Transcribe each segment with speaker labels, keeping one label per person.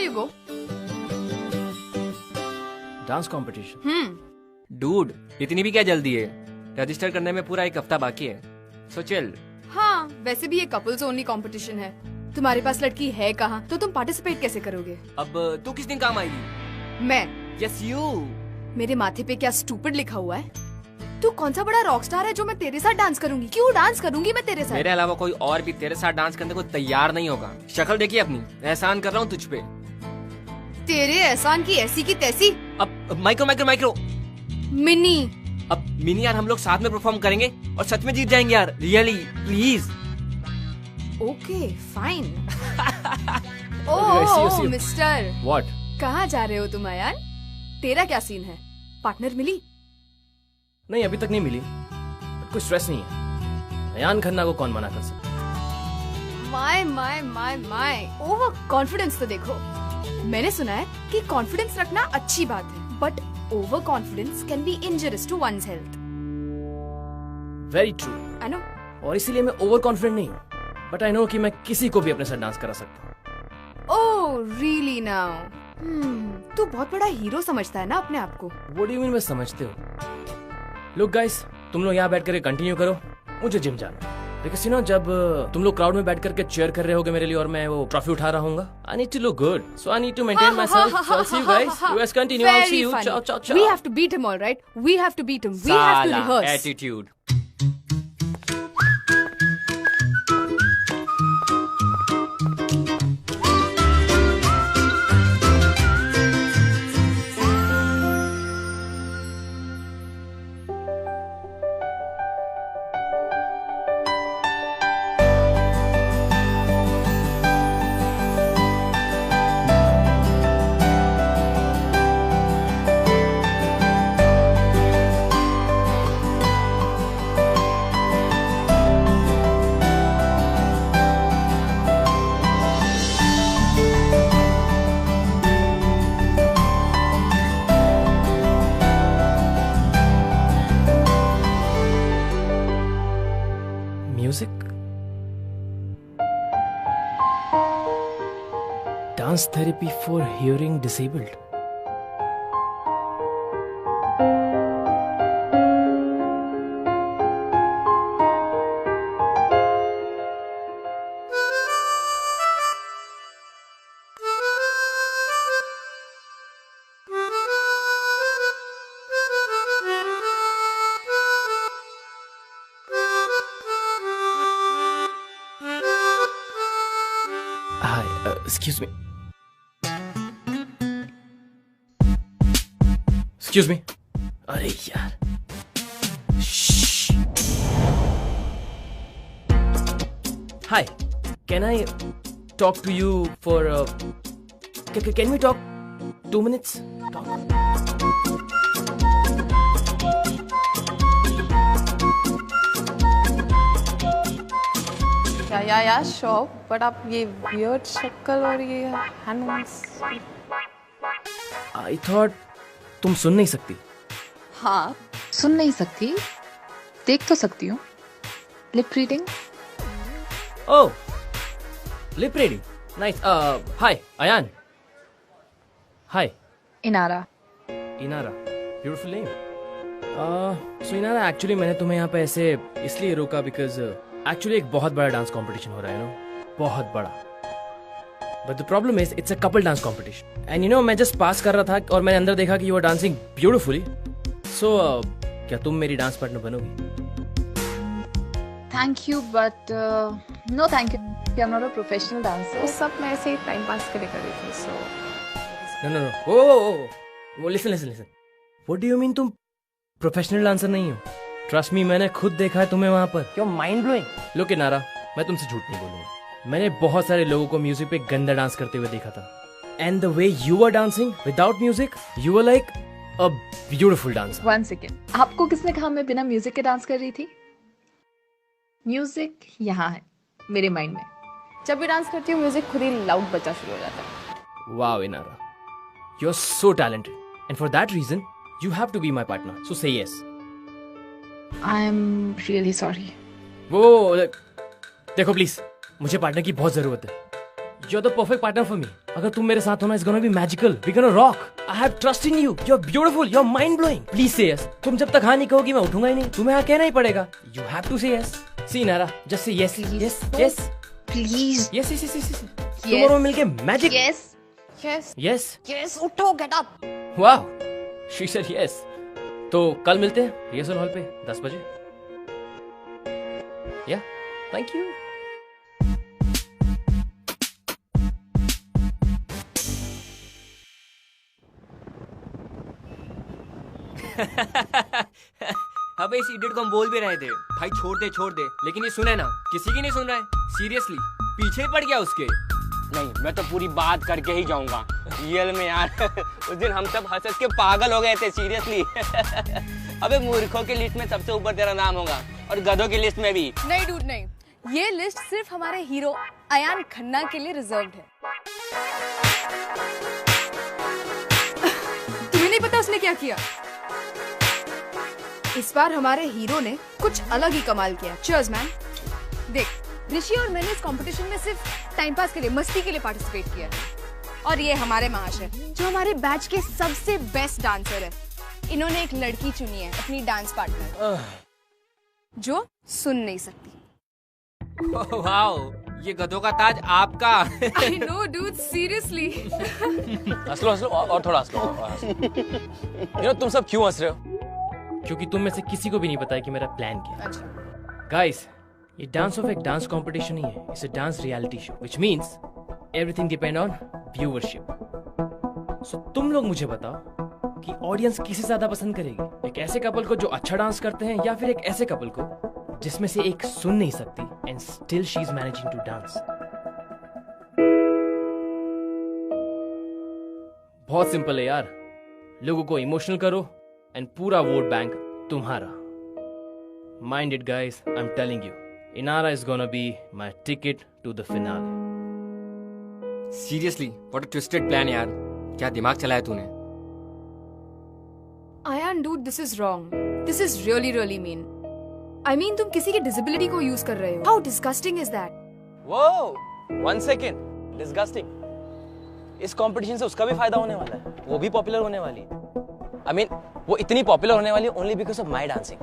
Speaker 1: you go.
Speaker 2: Dance competition.
Speaker 3: Dude, इतनी भी क्या जल्दी है? रजिस्टर करने में पूरा 1 हफ्ता बाकी है। सो चल।
Speaker 1: हाँ, वैसे भी ये कपल्स ओनली कंपटीशन है। तुम्हारे पास लड़की है कहाँ, तो तुम पार्टिसिपेट कैसे करोगे?
Speaker 3: अब तू किस दिन काम आएगी?
Speaker 1: मैं?
Speaker 3: Yes you.
Speaker 1: मेरे माथे पे क्या स्टूपिड लिखा हुआ है? तू कौन सा बड़ा रॉक स्टार है जो मैं तेरे साथ डांस करूंगी? क्यों डांस करूंगी मैं तेरे साथ?
Speaker 3: मेरे अलावा कोई और भी तेरे साथ डांस करने को तैयार नहीं होगा। शक्ल देखिए अपनी, एहसान कर रहा हूँ तुझ पे।
Speaker 1: तेरे एहसान की ऐसी की तैसी।
Speaker 3: अब माइक्रो
Speaker 1: मिनी।
Speaker 3: अब मिनी यार, हम लोग साथ में परफॉर्म करेंगे और सच में जीत जाएंगे यार। Really please.
Speaker 1: Okay fine.
Speaker 2: see
Speaker 1: oh
Speaker 2: you.
Speaker 1: Mister,
Speaker 2: What?
Speaker 1: कहाँ जा रहे हो तुम अयान? तेरा क्या सीन है? पार्टनर मिली?
Speaker 2: नहीं, अभी तक नहीं मिली। बट कोई स्ट्रेस नहीं है। अयान खन्ना को कौन मना कर सकता?
Speaker 1: My my my my, over confidence तो देखो। मैंने सुना है कि कॉन्फिडेंस रखना अच्छी बात है, but over confidence can be injurious to one's health.
Speaker 2: Very true.
Speaker 1: I know.
Speaker 2: और इसीलिए मैं ओवर कॉन्फिडेंट नहीं हूँ, बट आई नो कि मैं किसी को भी अपने साथ डांस करा सकता हूँ।
Speaker 1: Oh really now? तू बहुत बड़ा हीरो समझता है ना अपने आप को?
Speaker 2: What do you mean by समझते हो? Look guys, तुम लोग यहाँ बैठ करके कंटिन्यू करो, मुझे जिम जाना है। Because you know, जब तुम लोग क्राउड में बैठ करके चीयर कर रहे होगे मेरे लिए और मैं वो ट्रॉफी उठा रहा हूँगा, I need to look good, so I need to maintain myself. So I'll see you guys. You guys continue. I'll see you. Ciao, ciao, ciao.
Speaker 1: We have to beat him, all right? We have to beat him. We have to rehearse.
Speaker 3: Attitude.
Speaker 2: Music? Dance therapy for hearing disabled. Hi, excuse me. Excuse me. अरे यार. Shh. Hi, can I talk to you for can we talk 2 minutes? Talk.
Speaker 4: या sure, but आप ये weird शक्ल और ये hand moves.
Speaker 2: I thought तुम सुन नहीं सकती.
Speaker 4: हाँ, सुन नहीं सकती, देख तो सकती हूँ. Lip reading.
Speaker 2: Oh, lip reading. Nice. Hi, Ayan. Hi.
Speaker 4: Inara.
Speaker 2: Inara. Beautiful name. So Inara, actually मैंने तुम्हें यहाँ पे ऐसे इसलिए रोका because actually एक बहुत बड़ा डांस कंपटीशन हो रहा है, you know, बहुत बड़ा. But the problem is it's a couple dance competition. And you know, मैं just pass कर रहा था और मैंने अंदर देखा कि you are dancing beautifully. So क्या तुम मेरी डांस पार्टनर बनोगी?
Speaker 4: Thank you, but no thank you. I am not a professional dancer. वो सब मैं ऐसे ही टाइम पास के लिए कर रही थी. सो
Speaker 2: No. Oh, listen. What do you mean तुम प्रोफेशनल डांसर नहीं हो? Trust me, मैंने खुद देखा है तुम्हें वहां पर. You're mind blowing. Look Inara, मैं तुमसे झूठ नहीं बोलूंगा. मैंने बहुत सारे लोगों को म्यूजिक पे गंदा डांस करते हुए देखा था. And the way you were dancing without music, you were like a beautiful dancer.
Speaker 4: One second. आपको किसने कहा मैं बिना म्यूजिक के डांस कर रही थी? म्यूजिक यहाँ है मेरे माइंड में. जब भी डांस करती हूँ म्यूजिक खुद ही लाउड बजना शुरू हो जाता है.
Speaker 2: Wow, Inara. You're so talented. And for that reason, you have to be my partner. So say yes.
Speaker 4: I am really sorry.
Speaker 2: वो देखो प्लीज, मुझे पार्टनर की बहुत जरूरत है. You're the perfect partner for me. अगर तुम मेरे साथ हो ना, it's gonna be magical, we gonna rock. I have trust in you, you are beautiful, you are mind blowing. Please say yes. तुम जब तक हाँ नहीं कहोगी मैं उठूंगा ही नहीं, तुम्हें हाँ कहना ही पड़ेगा। यू हैव टू से यस। सी नारा, just say yes yes yes
Speaker 4: please.
Speaker 2: Yes yes yes yes. तुम और मैं मिलके magic.
Speaker 4: Yes yes
Speaker 2: yes
Speaker 4: yes, उठो, गेट अप।
Speaker 2: वाह, शी सेड यस। तो कल मिलते हैं रिहर्सल हॉल पे 10 बजे। या थैंक यू।
Speaker 3: अबे इस इडियट को हम बोल भी रहे थे भाई छोड़ दे, लेकिन ये सुने ना, किसी की नहीं सुन रहा है। सीरियसली पीछे ही पड़ गया उसके।
Speaker 5: नहीं, मैं तो पूरी बात करके ही जाऊंगा रियल में यार। उस दिन हम सब हंस के पागल हो गए थे सीरियसली। अबे मूर्खों की लिस्ट में सबसे ऊपर तेरा नाम होगा और गधों की लिस्ट में भी।
Speaker 1: नहीं डूड नहीं, ये लिस्ट सिर्फ हमारे हीरो अयान खन्ना के लिए रिजर्व्ड है। तुम्हें नहीं पता उसने क्या किया? इस बार हमारे हीरो ने कुछ अलग ही कमाल किया। Cheers man. देख, ऋषि और मैंने इस कंपटीशन में सिर्फ टाइम पास के लिए, मस्ती के लिए पार्टिसिपेट किया है। और ये हमारे महाशय जो हमारे बैच के सबसे बेस्ट डांसर है, इन्होंने एक लड़की चुनी है अपनी डांस पार्टनर, जो सुन नहीं सकती।
Speaker 3: वाओ, ये गधों का ताज आपका।
Speaker 1: I know, dude, seriously.
Speaker 5: हंस लो और थोड़ा हंस लो। तुम सब क्यों हंस रहे हो?
Speaker 2: क्योंकि तुम में से किसी को भी नहीं पता है कि मेरा प्लान क्या है।
Speaker 1: अच्छा।
Speaker 2: गाइस, ये डांस ऑफ एक डांस कंपटीशन ही है। It's a dance reality show, which means everything depend on viewership. So तुम लोग मुझे बताओ कि ऑडियंस किसे ज्यादा पसंद करेगी, एक ऐसे कपल को जो अच्छा डांस करते हैं, या फिर एक ऐसे कपल को जिसमें से एक सुन नहीं सकती and still she is managing to dance. बहुत सिंपल है यार, लोगों को इमोशनल करो एंड पूरा वोट बैंक तुम्हारा। Mind it guys, I am telling you, Inara is gonna be my ticket to the finale.
Speaker 3: Seriously what a twisted plan यार, क्या दिमाग चलाया तूने?
Speaker 1: Ayan, dude, this is wrong. This is really, really mean. I mean, तुम किसी की disability को use कर रहे हो। How disgusting is that?
Speaker 5: वो 1 सेकेंड, डिस्गस्टिंग। इस कंपटीशन से उसका भी फायदा होने वाला है, वो भी पॉपुलर होने वाली है। I mean, वो इतनी पॉपुलर होने वाली है only because of my dancing.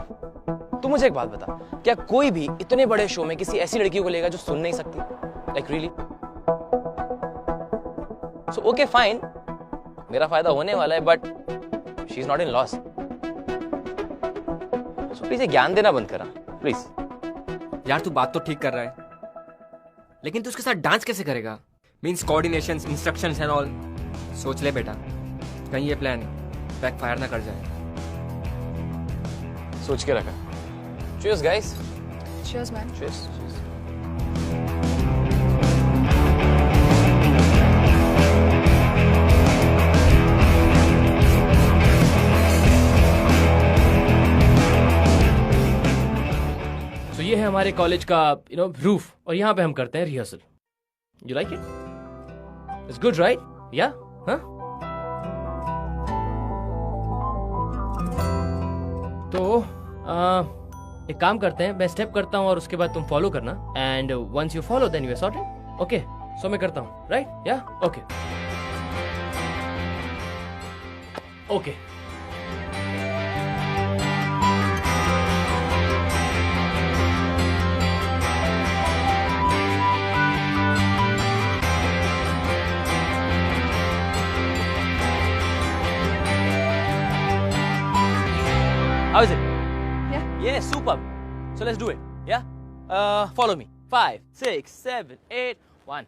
Speaker 5: तू मुझे एक बात बता, क्या कोई भी इतने बड़े शो में किसी ऐसी लड़की को लेगा जो सुन नहीं सकती? Like really? So okay fine, मेरा फायदा होने वाला है, but she is not in loss. So please ज्ञान देना बंद करा प्लीज।
Speaker 3: यार तू बात तो ठीक कर रहा है, लेकिन तू उसके साथ डांस कैसे करेगा? Means coordinations, instructions and all. सोच ले बेटा, कहीं ये प्लान बैकफायर ना कर जाए।
Speaker 5: सोच के रखा। Cheers guys.
Speaker 1: Cheers, man.
Speaker 5: Cheers.
Speaker 2: So ये है हमारे कॉलेज का रूफ, और यहाँ पे हम करते हैं rehearsal. You like it? It's good right? या हाँ? तो एक काम करते हैं, मैं स्टेप करता हूँ और उसके बाद तुम फॉलो करना, and once you follow then you are sorted. Okay, so मैं करता हूँ, राइट? या okay okay.
Speaker 5: How is it?
Speaker 1: Yeah.
Speaker 5: Yeah, superb. So let's do it. Yeah? Follow me. 5, 6, 7, 8, 1.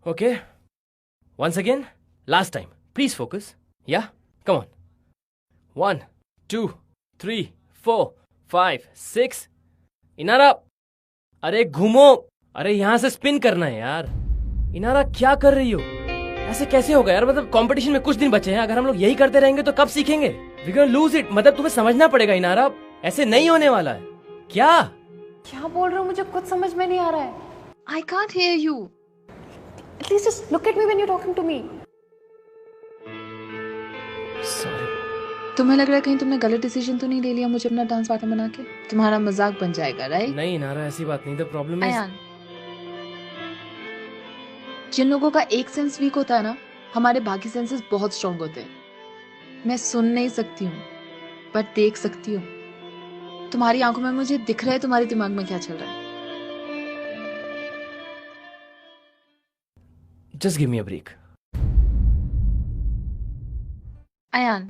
Speaker 2: Okay. Once again, last time. Please focus. Yeah? Come on. 1, 2, 3, 4, 5, 6. Inara, अरे घूमो. अरे यहां से spin करना है यार. इनारा क्या कर रही हो? ऐसे कैसे होगा यार? मतलब कंपटीशन में कुछ दिन बचे हैं. अगर हम लोग यही करते रहेंगे तो कब सीखेंगे? We gonna lose it. मतलब तुम्हें समझना पड़ेगा इनारा. ऐसे नहीं होने वाला है. क्या?
Speaker 4: क्या बोल रहे हो? मुझे कुछ समझ में नहीं आ रहा है. I can't hear you.
Speaker 1: At least just look at me when you're talking to me.
Speaker 2: Sorry.
Speaker 4: तुम्हें लग रहा है कहीं तुमने गलत डिसीजन तो नहीं ले लिया मुझे अपना डांस पार्टनर बना के? तुम्हारा मजाक बन जाएगा, राइट?
Speaker 2: नहीं नारा, ऐसी बात नहीं. द प्रॉब्लम इज
Speaker 4: अयान, जिन लोगों का एक सेंस वीक होता है ना, हमारे बाकी सेंसेस बहुत स्ट्रांग होते हैं. मैं सुन नहीं सकती हूँ बट देख सकती हूँ. तुम्हारी आंखों में मुझे दिख रहा है तुम्हारे दिमाग में क्या चल रहा है.
Speaker 2: Just give me a break.
Speaker 4: Ayan,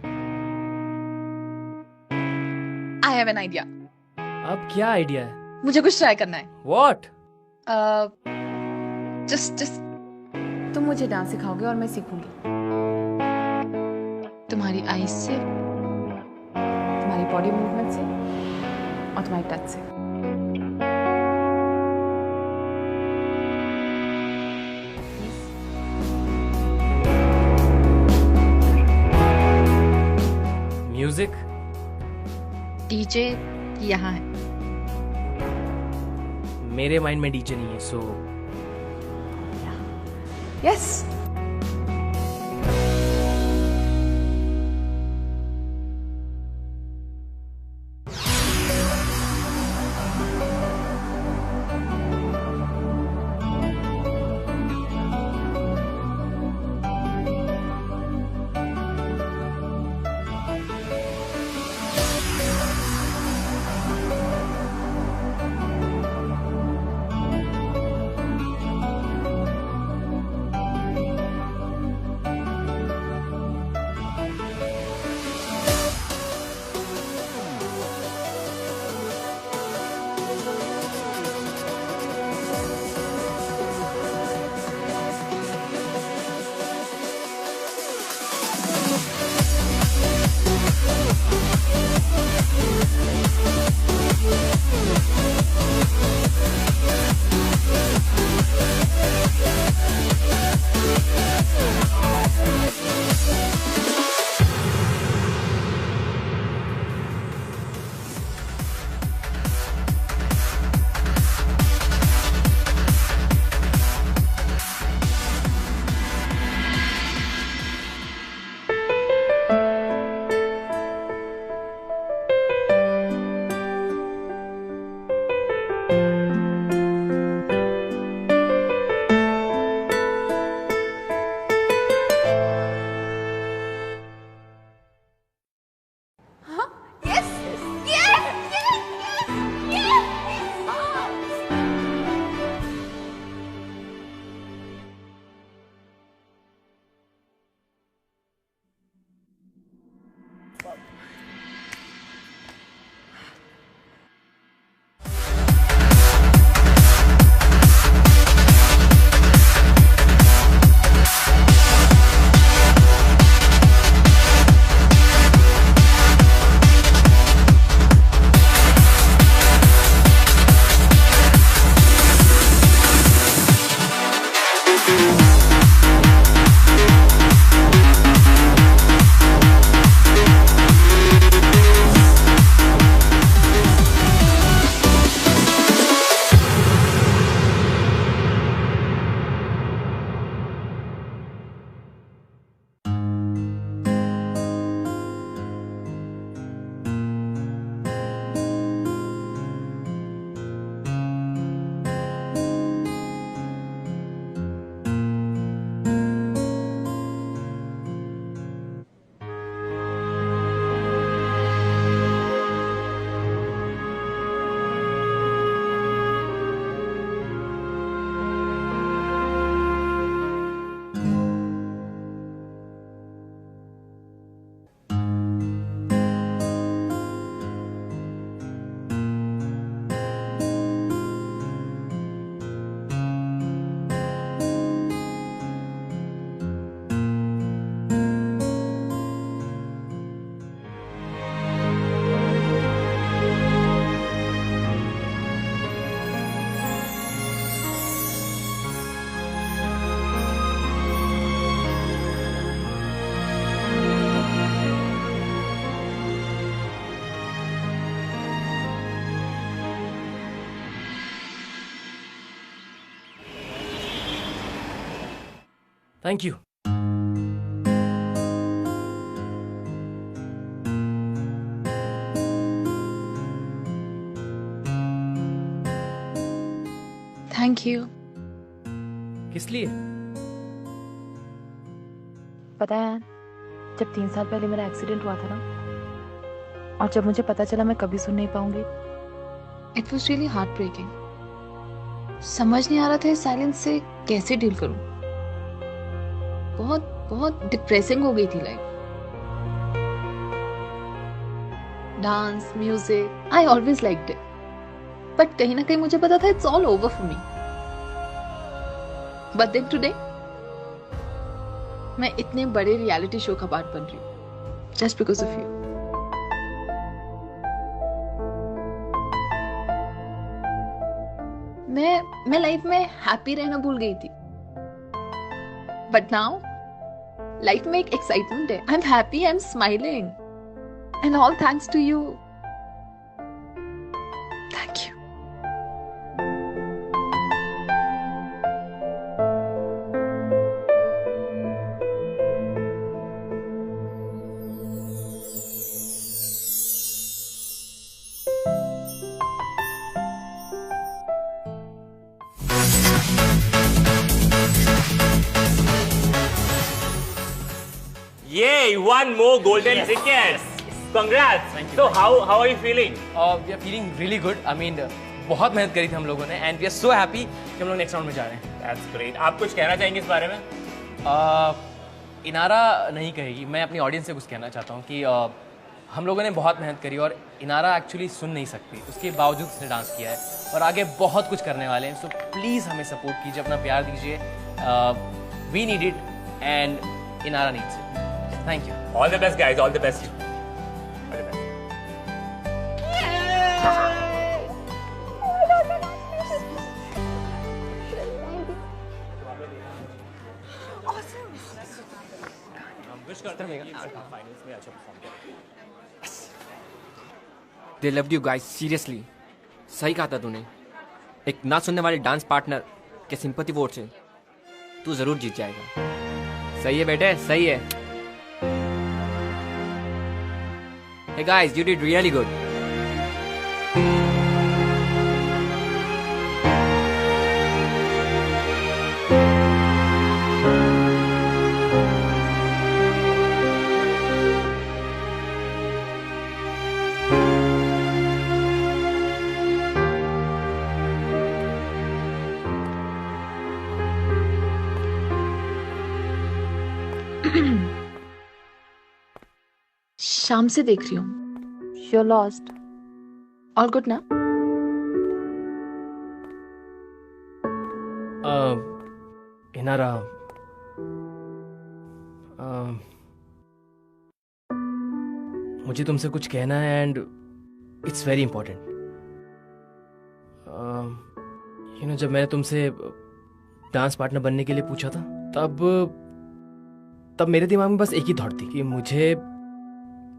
Speaker 4: I have an idea.
Speaker 2: अब क्या आइडिया है?
Speaker 4: मुझे कुछ ट्राई करना है.
Speaker 2: व्हाट?
Speaker 4: जस्ट
Speaker 1: तुम मुझे डांस सिखाओगे और मैं सीखूंगी.
Speaker 4: तुम्हारी आईज से,
Speaker 1: तुम्हारी बॉडी मूवमेंट से और तुम्हारी टच से.
Speaker 2: म्यूजिक?
Speaker 4: डीजे यहाँ है.
Speaker 2: मेरे माइंड में डीजे नहीं है, so
Speaker 1: yes.
Speaker 2: Thank you.
Speaker 4: Thank you.
Speaker 2: किस लिए?
Speaker 4: पता है, जब 3 साल पहले मेरा एक्सीडेंट हुआ था ना, और जब मुझे पता चला मैं कभी सुन नहीं पाऊंगी, it was really heart breaking. समझ नहीं आ रहा था इस साइलेंस से कैसे डील करूं। बहुत बहुत डिप्रेसिंग हो गई थी life. Dance, music, I always liked it, but कहीं ना कहीं मुझे पता था it's all over for me. But then today मैं इतने बड़े रियलिटी शो का पार्ट बन रही हूँ जस्ट बिकॉज ऑफ यू। मैं लाइफ में हैप्पी रहना भूल गई थी, बट नाउ लाइफ में एक एक्साइटमेंट है। I am happy, I am smiling, and all thanks to you. Thank you.
Speaker 6: Yay! One more golden ticket. Congrats. So how are you feeling?
Speaker 2: We are feeling really good. I mean, बहुत मेहनत करी थी हम लोगों ने, and we are so happy कि हम लोग नेक्स्ट राउंड में जा रहे हैं।
Speaker 6: That's great. आप कुछ कहना चाहेंगे इस बारे में?
Speaker 2: इनारा नहीं कहेगी, मैं अपनी ऑडियंस से कुछ कहना चाहता हूँ कि हम लोगों ने बहुत मेहनत करी और इनारा एक्चुअली सुन नहीं सकती, उसके बावजूद उसने डांस किया है और आगे बहुत कुछ करने वाले हैं। सो प्लीज़ हमें सपोर्ट कीजिए, अपना प्यार दीजिए। We need it and Inara needs it. Thank you.
Speaker 6: All the best, guys. All the best. All the best.
Speaker 3: They loved you guys, seriously. सही कहा था तूने। एक ना सुनने वाले डांस पार्टनर के सिंपैथी वोट से तू जरूर जीत जाएगा। सही है बेटे, सही है। Hey guys, you did really good.
Speaker 4: शाम से देख रही हूँ। You're lost. All good ना?
Speaker 2: इनारा, मुझे तुमसे कुछ कहना है एंड इट्स वेरी इंपॉर्टेंट। जब मैंने तुमसे डांस पार्टनर बनने के लिए पूछा था, तब मेरे दिमाग में बस एक ही थॉट थी कि मुझे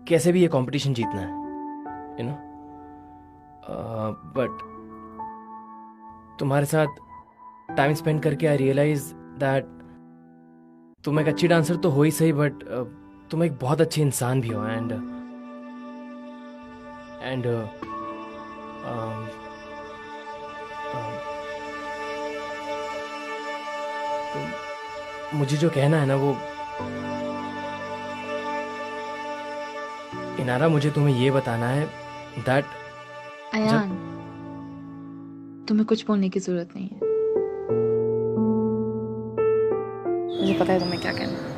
Speaker 2: कैसे भी ये कंपटीशन जीतना है, बट तुम्हारे साथ टाइम स्पेंड करके आई रियलाइज दैट तुम एक अच्छी डांसर तो हो ही सही, बट तुम एक बहुत अच्छे इंसान भी हो। एंड मुझे जो कहना है ना, वो इनारा, मुझे तुम्हें ये बताना है दैट
Speaker 4: अयान, तुम्हें कुछ बोलने की जरूरत नहीं है। मुझे पता है तुम्हें क्या कहना है।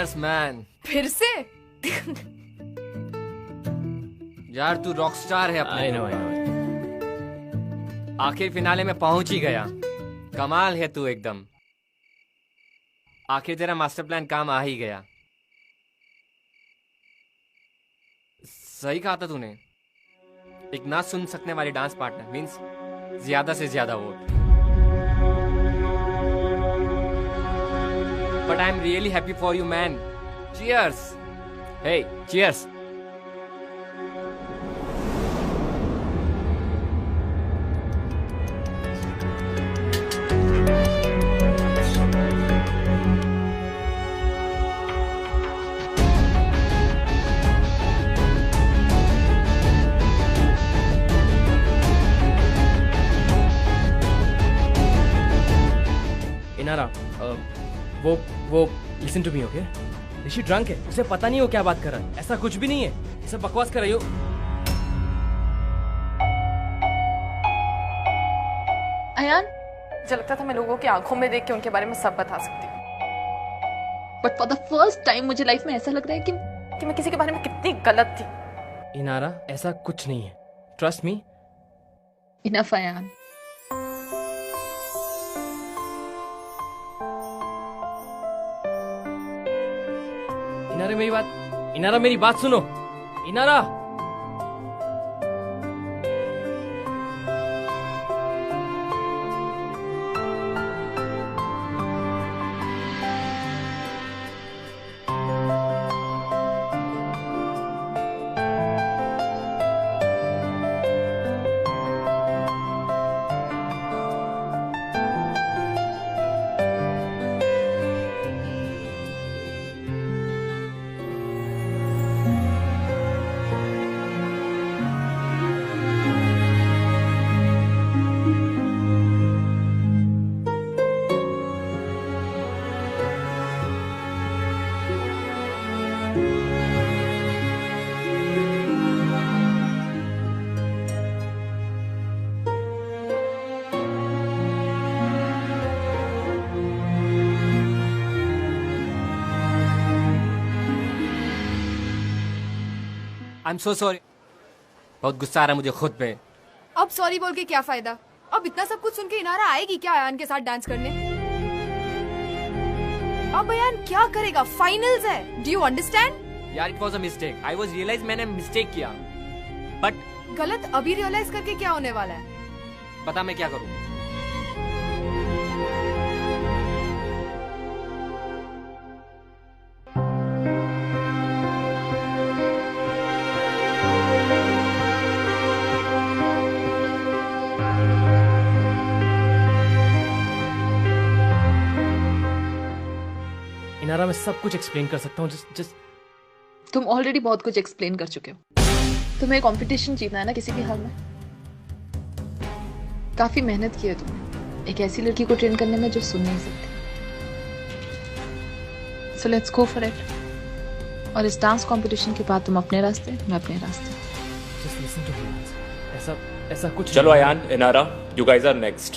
Speaker 3: Cheers, man.
Speaker 1: फिर से?
Speaker 3: यार तू रॉक स्टार है अपने।
Speaker 2: I know.
Speaker 3: आखिर फिनाले में पहुंच ही गया। कमाल है तू एकदम। आखिर तेरा मास्टर प्लान काम आ ही गया। सही कहा था तूने। एक ना सुन सकने वाली डांस पार्टनर मींस ज्यादा से ज्यादा vote. But I am really happy for you man. Cheers. Hey cheers.
Speaker 2: Inara, वो listen to me, okay? Rishi drunk है, उसे पता नहीं हो क्या बात कर रहा है। ऐसा कुछ भी नहीं है, ये सब बकवास कर रही हो।
Speaker 4: अयान,
Speaker 1: मुझे लगता था मैं लोगों की आंखों में देख के उनके बारे में सब बता सकती हूँ,
Speaker 4: but for the first time मुझे लाइफ में ऐसा लग रहा है
Speaker 1: कि मैं किसी के बारे में कितनी गलत थी।
Speaker 2: इनारा, ऐसा कुछ नहीं है, trust me.
Speaker 4: Enough Ayan.
Speaker 2: Inara मेरी बात सुनो। Inara,
Speaker 3: I am so sorry. बहुत गुस्सा आ रहा है मुझे खुद पे।
Speaker 1: अब सॉरी बोल के क्या फायदा? अब इतना सब कुछ सुन के इनारा आएगी क्या अयान के साथ डांस करने? अब अयान क्या करेगा? फाइनल्स है, डू यू अंडरस्टैंड?
Speaker 3: यार it was a mistake. I was realise मैंने मिस्टेक किया। बट
Speaker 1: गलत अभी रियलाइज करके क्या होने वाला है?
Speaker 3: पता मैं क्या करूं।
Speaker 2: इनारा, मैं सब कुछ एक्सप्लेन कर सकता हूँ। जस्ट
Speaker 4: तुम ऑलरेडी बहुत कुछ एक्सप्लेन कर चुके हो। तुम्हें कंपटीशन जीतना है ना किसी भी हाल में। काफी मेहनत की है तुमने एक ऐसी लड़की को ट्रेन करने में जो सुन नहीं सकती। So let's go for it. और इस डांस कंपटीशन के बाद तुम अपने रास्ते, मैं अपने रास्ते।
Speaker 2: Just listen to me. ऐसा कुछ
Speaker 6: चलो Ayan, Inara, you guys are next.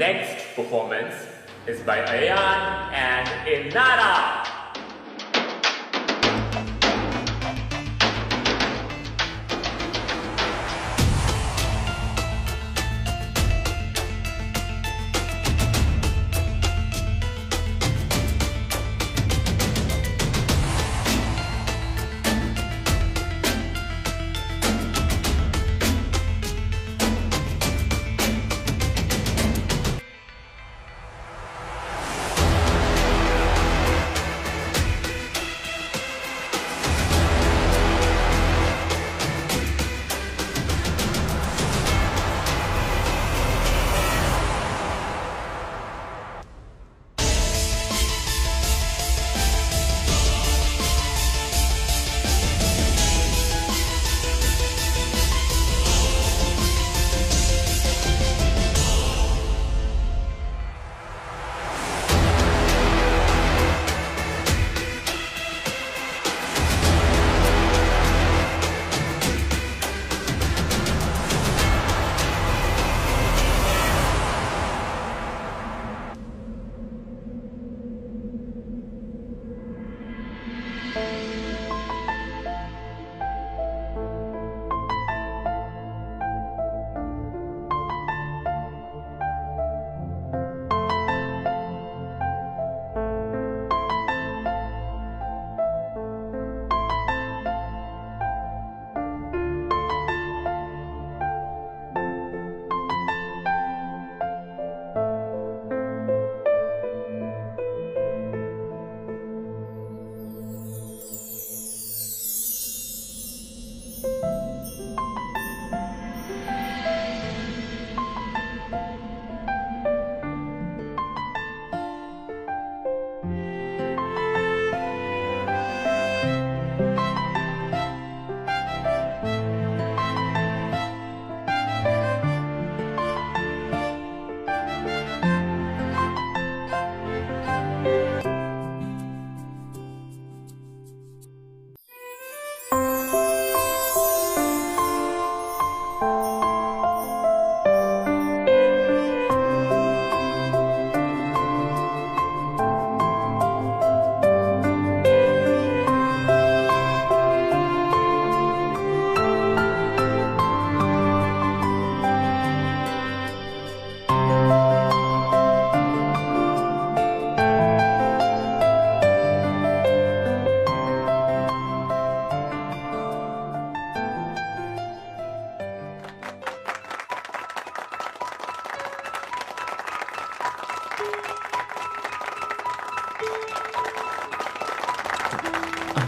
Speaker 6: Next performance is by Ayan and Inara.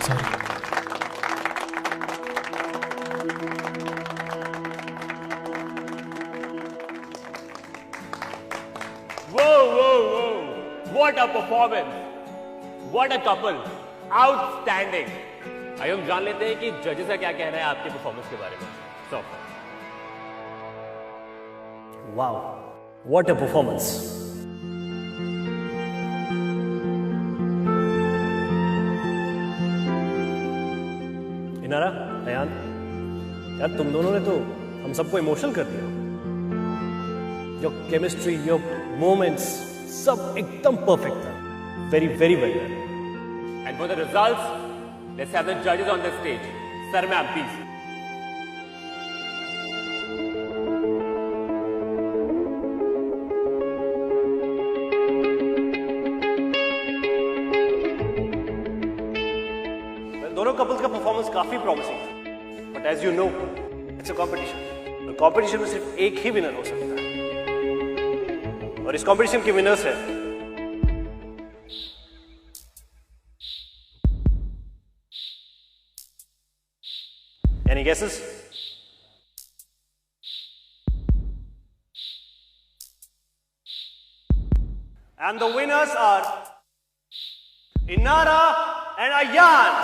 Speaker 2: Sorry.
Speaker 6: Whoa, whoa, whoa. What a performance. What a couple. Outstanding. आइए हम जान लेते हैं कि जजेस का क्या कहना है आपके परफॉर्मेंस के बारे में। So,
Speaker 7: Wow, what a performance. Inara, Ayan, यार तुम दोनों ने तो हम सबको इमोशनल कर दिया। योर केमिस्ट्री, योर मोमेंट्स, सब एकदम परफेक्ट था। Very very well done.
Speaker 6: and for the results, let's have the judges on the stage. Sir, ma'am, please.
Speaker 7: दोनों कपल्स का परफॉर्मेंस काफी प्रॉमिसिंग था, but as you know it's a competition और competition में सिर्फ एक ही विनर हो सकता है और इस कंपटीशन के विनर्स हैं any guesses? And the winners are Inara and Ayan.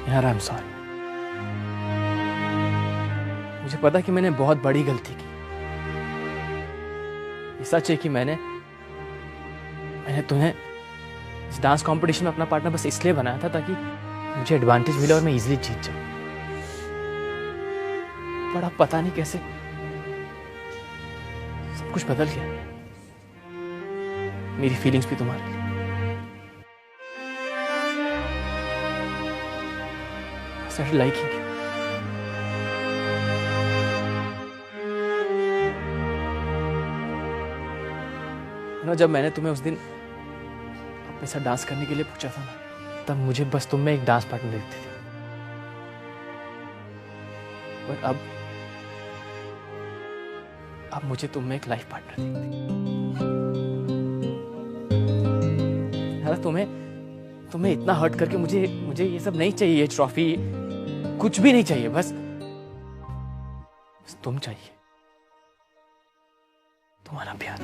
Speaker 2: यार आई एम सॉरी। मुझे पता कि मैंने बहुत बड़ी गलती की। ये सच है कि मैंने तुम्हें इस डांस कंपटीशन में अपना पार्टनर बस इसलिए बनाया था ताकि मुझे एडवांटेज मिले और मैं इजीली जीत जाऊं। पर अब पता नहीं कैसे सब कुछ बदल गया। मेरी फीलिंग्स भी तुम्हारे लिए। I started liking you. जब मैंने तुम्हें उस दिन अपने साथ डांस करने के लिए पूछा था ना, तब मुझे बस तुम में एक डांस पार्टनर दिखती थी। पर अब मुझे तुम में एक लाइफ पार्टनर दिखती। तुम्हें इतना हर्ट करके मुझे ये सब नहीं चाहिए। ये ट्रॉफी कुछ भी नहीं चाहिए। बस तुम चाहिए, तुम्हारा प्यार।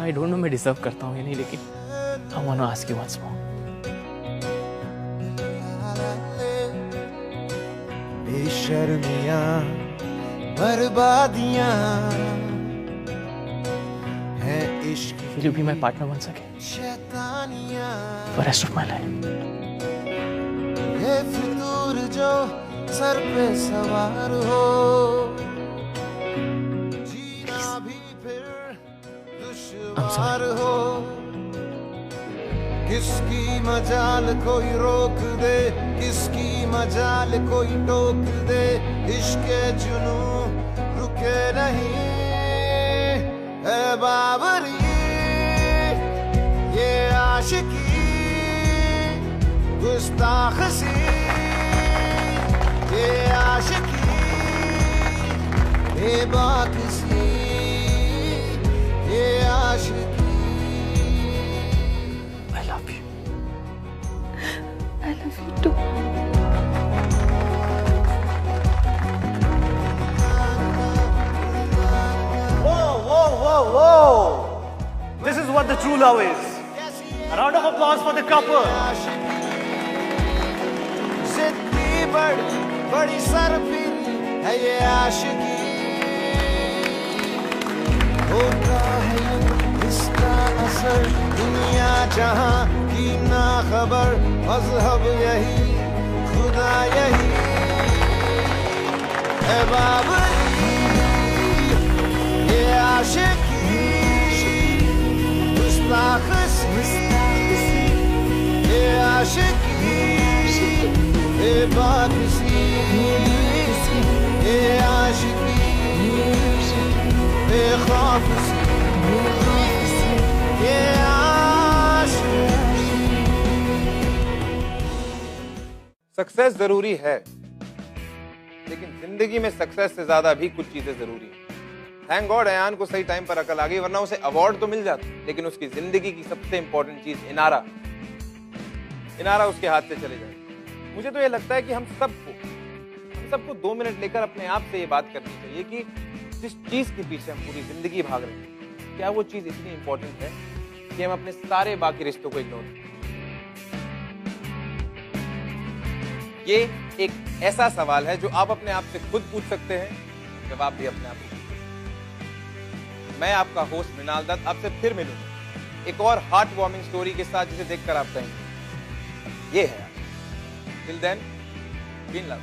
Speaker 2: आई डोंट नो मैं डिजर्व करता हूँ या नहीं, लेकिन I want to ask you once more.
Speaker 8: बेशर्मियां बर्बादियां हैं इश्क
Speaker 2: Will you be my partner once again for the rest of my life?
Speaker 8: ये फितूर जो सर पे सवार हो, जीना भी फिर दुश्वार हो। किसकी मजाल कोई रोक दे, किसकी मजाल कोई टोक दे। इश्क जुनू रुके नहीं है बाबरी, ये आशिकी गुस्ताख सी, ये आशिकी बेबाकसी, ये आशिकी।
Speaker 2: I love you.
Speaker 4: I love you too.
Speaker 7: Whoa, whoa, whoa, whoa! This is what the true love is. A round of applause for the couple.
Speaker 8: जितनी बड़ी सरफिरी है ये आशिकी, होता है इसका असर असर, दुनिया जहां की ना खबर, मजहब यही खुदा यही है बाबरी, ये आशिकी गुस्ताख सी, ये आशिकी ये बाकसी, ये आशिकी ये खौफ सी, ये आशिकी।
Speaker 9: सक्सेस जरूरी है, लेकिन जिंदगी में सक्सेस से ज्यादा भी कुछ चीजें जरूरी है। थैंक गॉड अयान को सही टाइम पर अकल आ गई, वरना उसे अवार्ड तो मिल जाता, लेकिन उसकी जिंदगी की सबसे इंपॉर्टेंट चीज इनारा उसके हाथ से चले जाए। मुझे तो ये लगता है कि हम सबको 2 मिनट लेकर अपने आप से ये बात करनी चाहिए कि जिस चीज के पीछे हम पूरी जिंदगी भाग रहे हैं, क्या वो चीज इतनी इंपॉर्टेंट है कि हम अपने सारे बाकी रिश्तों को इग्नोर करें। ये एक ऐसा सवाल है जो आप अपने आप से खुद पूछ सकते हैं, जवाब भी अपने आप को पूछ सकते हैं। मैं आपका होस्ट मृणाल दत्त आपसे फिर मिलूंगा एक और हार्ट वार्मिंग स्टोरी के साथ, जिसे देखकर आप कहेंगे ये है। Till then, be in love.